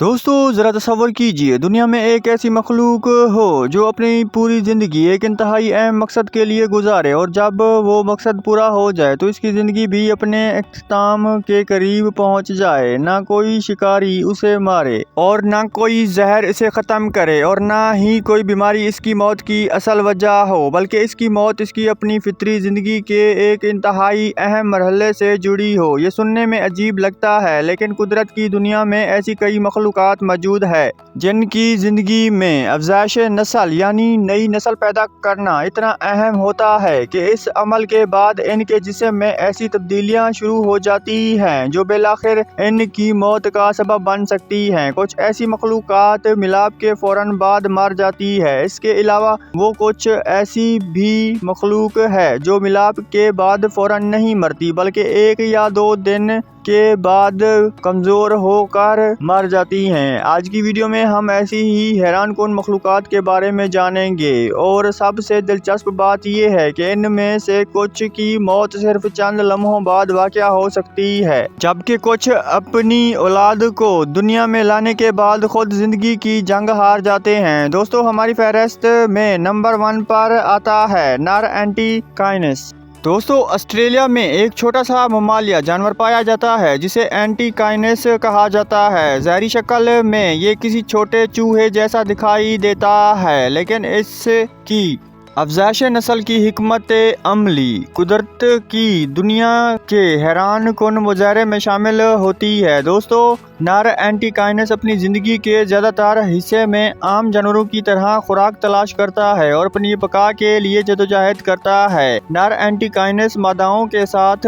दोस्तों ज़रा तसव्वुर कीजिए दुनिया में एक ऐसी मखलूक हो जो अपनी पूरी ज़िंदगी एक इंतहाई अहम मकसद के लिए गुजारे और जब वो मकसद पूरा हो जाए तो इसकी ज़िंदगी भी अपने इख्तिताम के करीब पहुंच जाए। ना कोई शिकारी उसे मारे और ना कोई जहर इसे ख़त्म करे और ना ही कोई बीमारी इसकी मौत की असल वजह हो, बल्कि इसकी मौत इसकी अपनी फितरी ज़िंदगी के एक इंतहाई अहम मरहले से जुड़ी हो। ये सुनने में अजीब लगता है, लेकिन कुदरत की दुनिया में ऐसी कई मखलूक़ात मौजूद है जिनकी जिंदगी में अफ़ज़ाइश नस्ल यानी नई नस्ल पैदा करना इतना अहम होता है कि इस अमल के बाद इनके जिस्म में ऐसी तब्दीलियां शुरू हो जाती हैं जो बिलाखिर इनकी मौत का सबब बन सकती हैं। कुछ ऐसी मखलूक़ात मिलाप के फौरन बाद मर जाती है। इसके अलावा वो कुछ ऐसी भी मखलूक है जो मिलाप के बाद फौरन नहीं मरती, बल्कि 1 या 2 दिन के बाद कमज़ोर होकर मर जाती हैं। आज की वीडियो में हम ऐसी ही हैरान कुन मखलूक़ात के बारे में जानेंगे और सबसे दिलचस्प बात यह है कि इनमें से कुछ की मौत सिर्फ चंद लम्हों बाद वाक़या हो सकती है, जबकि कुछ अपनी औलाद को दुनिया में लाने के बाद खुद ज़िंदगी की जंग हार जाते हैं। दोस्तों, हमारी फहरिस्त में नंबर 1 पर आता है नर एंटीकाइनस। दोस्तों, ऑस्ट्रेलिया में एक छोटा सा ममालिया जानवर पाया जाता है जिसे एंटीकाइनस कहा जाता है। ज़ाहिरी शक्ल में ये किसी छोटे चूहे जैसा दिखाई देता है, लेकिन इसकी अफ़ज़ाइश नस्ल की हिकमत अमली कुदरत की दुनिया के हैरान कुन मुजाहरे में शामिल होती है। दोस्तों, नर एंटीकाइनस अपनी ज़िंदगी के ज़्यादातर हिस्से में आम जानवरों की तरह खुराक तलाश करता है और अपनी बका के लिए जदोजहद करता है। नर एंटीकाइनस मादाओं के साथ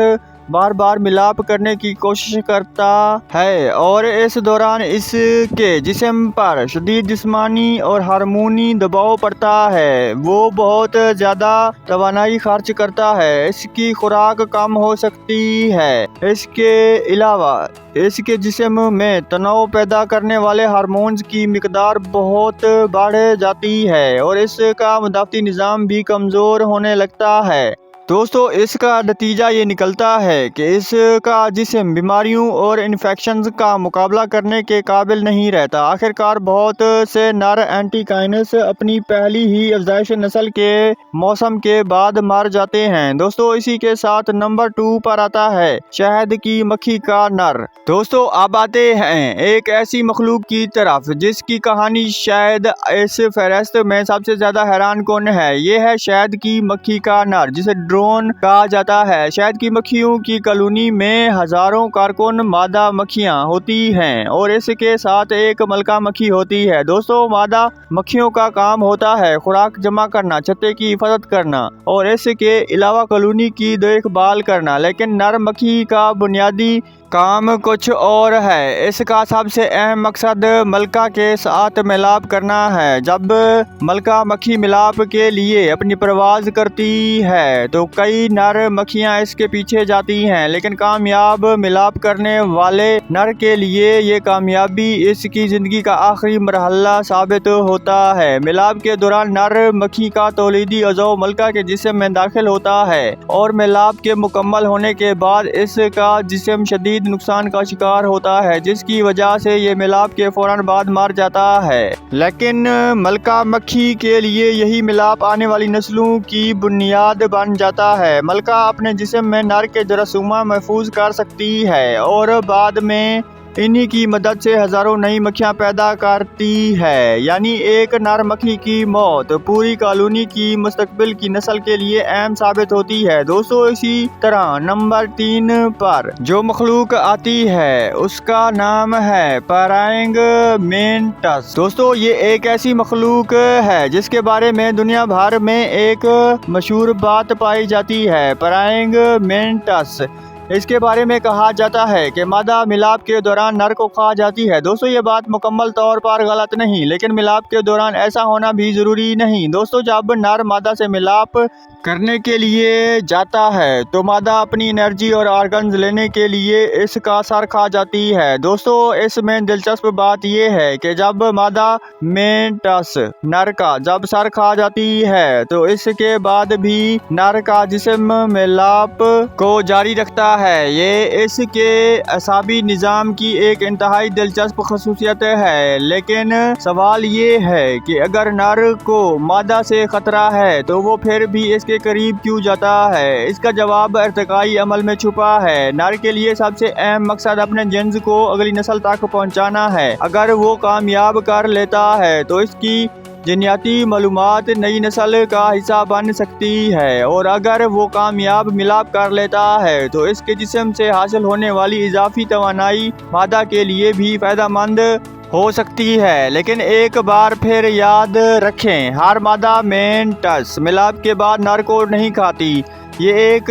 बार बार मिलाप करने की कोशिश करता है और इस दौरान इसके जिस्म पर शदीद जिस्मानी और हार्मोनी दबाव पड़ता है। वो बहुत ज़्यादा तवानाई खर्च करता है। इसकी खुराक कम हो सकती है। इसके अलावा इसके जिस्म में तनाव पैदा करने वाले हार्मोन्स की मिकदार बहुत बढ़ जाती है और इसका मुदाफ़ती निज़ाम भी कमज़ोर होने लगता है। दोस्तों, इसका नतीजा ये निकलता है कि इसका जिस्म बीमारियों और इन्फेक्शंस का मुकाबला करने के काबिल नहीं रहता। आखिरकार बहुत से नर एंटीकाइनस अपनी पहली ही अफ़ज़ाइश नस्ल के मौसम के बाद मर जाते हैं। दोस्तों, इसी के साथ नंबर 2 पर आता है शहद की मक्खी का नर। दोस्तों, अब आते हैं एक ऐसी मखलूक की तरफ जिसकी कहानी शायद इस फहरिस्त में सबसे ज़्यादा हैरान कुन है। ये है शहद की मक्खी का नर, जिसे ड्रोन कहा जाता है। शहद की मक्खियों की कॉलोनी में हजारों कारकुन मादा मक्खियां होती हैं और इसके साथ एक मलका मक्खी होती है। दोस्तों, मादा मक्खियों का काम होता है खुराक जमा करना, छत्ते की हिफाजत करना और इसके अलावा कॉलोनी की देखभाल करना, लेकिन नर मक्खी का बुनियादी काम कुछ और है। इसका सबसे अहम मकसद मलका के साथ मिलाप करना है। जब मलका मक्खी मिलाप के लिए अपनी परवाज़ करती है तो कई नर मक्खियां इसके पीछे जाती हैं, लेकिन कामयाब मिलाप करने वाले नर के लिए ये कामयाबी इसकी ज़िंदगी का आखिरी मरहला साबित होता है। मिलाप के दौरान नर मक्खी का तौलीदी अज़ो मलका के जिस्म में दाखिल होता है और मिलाप के मुकम्मल होने के बाद इसका जिस्म शदीद नुकसान का शिकार होता है, जिसकी वजह से ये मिलाप के फौरन बाद मर जाता है। लेकिन मलका मक्खी के लिए यही मिलाप आने वाली नस्लों की बुनियाद बन जाता है। मलका अपने जिस्म में नर के जरासूमा महफूज कर सकती है और बाद में इन्हीं की मदद से हजारों नई मक्खियां पैदा करती है। यानी एक नर मक्खी की मौत पूरी कॉलोनी की मुस्तकबिल की नस्ल के लिए अहम साबित होती है। दोस्तों, इसी तरह नंबर 3 पर जो मखलूक आती है उसका नाम है पराइंग मेंटस। दोस्तों, ये एक ऐसी मखलूक है जिसके बारे में दुनिया भर में एक मशहूर बात पाई जाती है। पराइंग मेंटस, इसके बारे में कहा जाता है कि मादा मिलाप के दौरान नर को खा जाती है। दोस्तों, ये बात मुकम्मल तौर पर गलत नहीं, लेकिन मिलाप के दौरान ऐसा होना भी ज़रूरी नहीं। दोस्तों, जब नर मादा से मिलाप करने के लिए जाता है तो मादा अपनी एनर्जी और ऑर्गन्स लेने के लिए इसका सर खा जाती है। दोस्तों, इसमें दिलचस्प बात यह है कि जब मादा मेंटस नर का जब सर खा जाती है तो इसके बाद भी नर का जिस्म मिलाप को जारी रखता है। ये इसके असाबी निज़ाम की एक इंतहाई दिलचस्प खसूसियत है। लेकिन सवाल ये है कि अगर नर को मादा से खतरा है तो वो फिर भी इसके करीब क्यों जाता है? इसका जवाब इर्तिकाई अमल में छुपा है। नर के लिए सबसे अहम मकसद अपने जिन्स को अगली नस्ल तक पहुंचाना है। अगर वो कामयाब कर लेता है तो इसकी जीनियाती मालूमात नई नस्ल का हिस्सा बन सकती है, और अगर वो कामयाब मिलाप कर लेता है तो इसके जिस्म से हासिल होने वाली इजाफी तवानाई मादा के लिए भी फायदेमंद हो सकती है। लेकिन एक बार फिर याद रखें, हर मादा मेंटस मिलाप के बाद नर को नहीं खाती। ये एक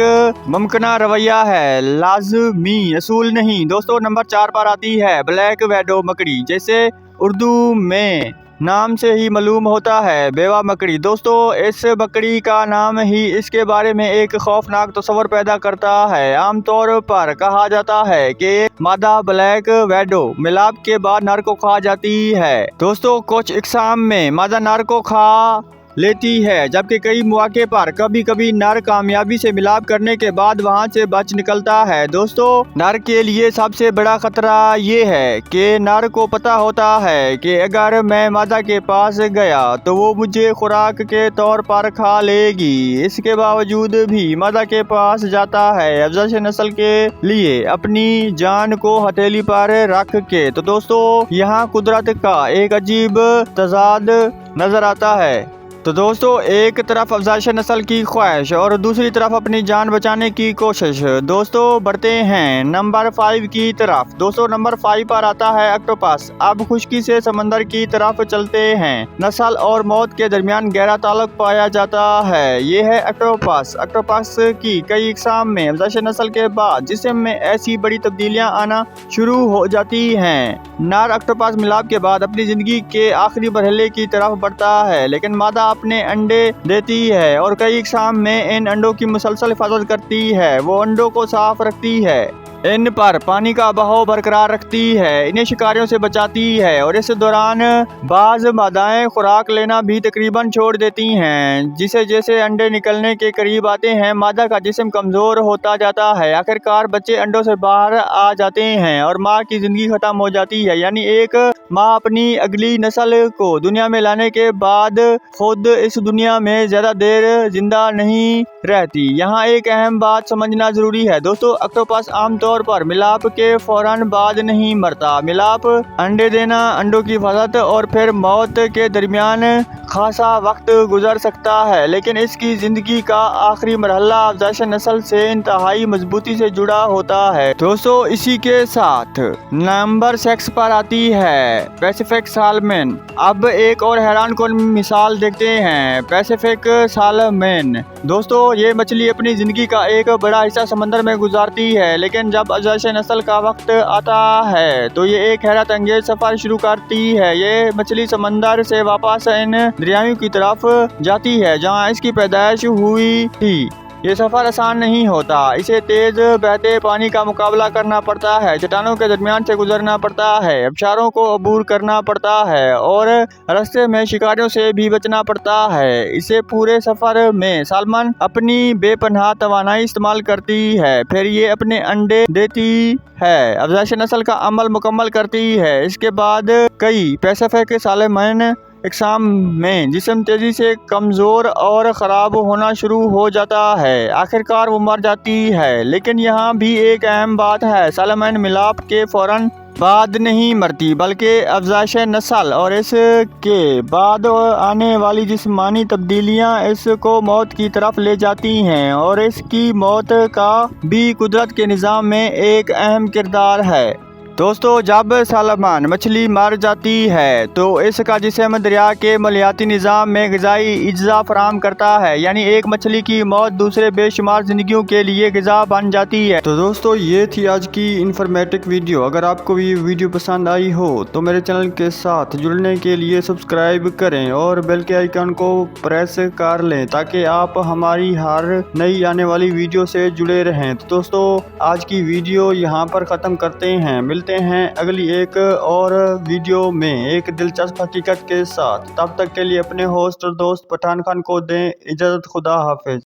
मुमकिना रवैया है, लाजमी असूल नहीं। दोस्तों, नंबर 4 पर आती है ब्लैक वैडो मकड़ी, जैसे उर्दू में नाम से ही मालूम होता है, बेवा मकड़ी। दोस्तों, इस बकरी का नाम ही इसके बारे में एक खौफनाक तस्वर पैदा करता है। आमतौर पर कहा जाता है कि मादा ब्लैक वैडो मिलाप के बाद नर को खा जाती है। दोस्तों, कुछ इकसाम में मादा नर को खा लेती है, जबकि कई मौके पर कभी कभी नर कामयाबी से मिलाप करने के बाद वहां से बच निकलता है। दोस्तों, नर के लिए सबसे बड़ा खतरा ये है कि नर को पता होता है कि अगर मैं मादा के पास गया तो वो मुझे खुराक के तौर पर खा लेगी। इसके बावजूद भी मादा के पास जाता है अफजाइश नस्ल के लिए अपनी जान को हथेली पर रख के। तो दोस्तों, यहाँ कुदरत का एक अजीब तजाद नजर आता है। तो दोस्तों, एक तरफ अफजाइश नस्ल की ख्वाहिश और दूसरी तरफ अपनी जान बचाने की कोशिश। दोस्तों, बढ़ते हैं नंबर 5 की तरफ। दोस्तों, नंबर 5 पर आता है ऑक्टोपस। अब खुश्की से समंदर की तरफ चलते हैं। नस्ल और मौत के दरमियान गहरा ताल्लुक पाया जाता है। ये है ऑक्टोपस। ऑक्टोपस की कई इकसाम में अफजाइश नस्ल के बाद जिस्म में ऐसी बड़ी तब्दीलियां आना शुरू हो जाती हैं। नर ऑक्टोपस मिलाप के बाद अपनी जिंदगी के आखिरी मरहले की तरफ बढ़ता है, लेकिन मादा अपने अंडे देती है और कई इकसाम में इन अंडों की मुसलसल हिफाजत करती है। वो अंडों को साफ रखती है, इन पर पानी का बहाव बरकरार रखती है, इन्हें शिकारियों से बचाती है, और इस दौरान बाज मादाएं खुराक लेना भी तकरीबन छोड़ देती हैं। जिसे जैसे अंडे निकलने के करीब आते हैं, मादा का जिस्म कमजोर होता जाता है। आखिरकार बच्चे अंडों से बाहर आ जाते हैं और माँ की जिंदगी खत्म हो जाती है। यानी एक माँ अपनी अगली नस्ल को दुनिया में लाने के बाद खुद इस दुनिया में ज्यादा देर जिंदा नहीं रहती। यहाँ एक अहम बात समझना जरूरी है। दोस्तों, ऑक्टोपस आमतौर पर मिलाप के फौरन बाद नहीं मरता। मिलाप, अंडे देना, अंडों की हिफाजत और फिर मौत के दरमियान खासा वक्त गुजर सकता है, लेकिन इसकी जिंदगी का आखिरी मरहला अफजाइश नस्ल से इंतहाई मजबूती से जुड़ा होता है। दोस्तों, इसी के साथ नंबर 6 पर आती है पैसिफिक सालमन। अब एक और हैरान कुन मिसाल देखते हैं, पैसिफिक सालमन। दोस्तों, ये मछली अपनी जिंदगी का एक बड़ा हिस्सा समंदर में गुजारती है, लेकिन जब अफजाइश नस्ल का वक्त आता है तो ये एक हैरत अंगेज सफर शुरू करती है। ये मछली समंदर से वापस इन दरियाओं की तरफ जाती है जहाँ इसकी पैदाइश हुई थी। ये सफर आसान नहीं होता। इसे तेज बहते पानी का मुकाबला करना पड़ता है, चट्टानों के दरमियान से गुजरना पड़ता है, आबशारों को अबूर करना पड़ता है और रास्ते में शिकारियों से भी बचना पड़ता है। इसे पूरे सफर में सालमन अपनी बेपनाह तवानाई इस्तेमाल करती है, फिर ये अपने अंडे देती है, अफजाइश नस्ल का अमल मुकम्मल करती है। इसके बाद कई पैसिफिक सालमन इकसाम में जिस्म तेजी से कमजोर और ख़राब होना शुरू हो जाता है, आखिरकार वो मर जाती है। लेकिन यहाँ भी एक अहम बात है, सालमन मिलाप के फौरन बाद नहीं मरती, बल्कि अफजाइश नस्ल और इसके बाद आने वाली जिस्मानी तब्दीलियाँ इसको मौत की तरफ ले जाती हैं, और इसकी मौत का भी कुदरत के निज़ाम में एक अहम किरदार है। दोस्तों, जब सालमन मछली मर जाती है तो इसका जिस्म दरिया के मालियाती निज़ाम में ग़िज़ाई इज्जा फराहम करता है, यानी एक मछली की मौत दूसरे बेशुमार ज़िंदगियों के लिए ग़िज़ा बन जाती है। तो दोस्तों, ये थी आज की इन्फॉर्मेटिव वीडियो। अगर आपको ये वीडियो पसंद आई हो तो मेरे चैनल के साथ जुड़ने के लिए सब्सक्राइब करें और बेल के आइकन को प्रेस कर लें ताकि आप हमारी हर नई आने वाली वीडियो से जुड़े रहें। तो दोस्तों, आज की वीडियो यहाँ पर ख़त्म करते हैं। मिलते हैं अगली एक और वीडियो में एक दिलचस्प हकीकत के साथ। तब तक के लिए अपने होस्ट और दोस्त पठान खान को दें इजाज़त। खुदा हाफिज।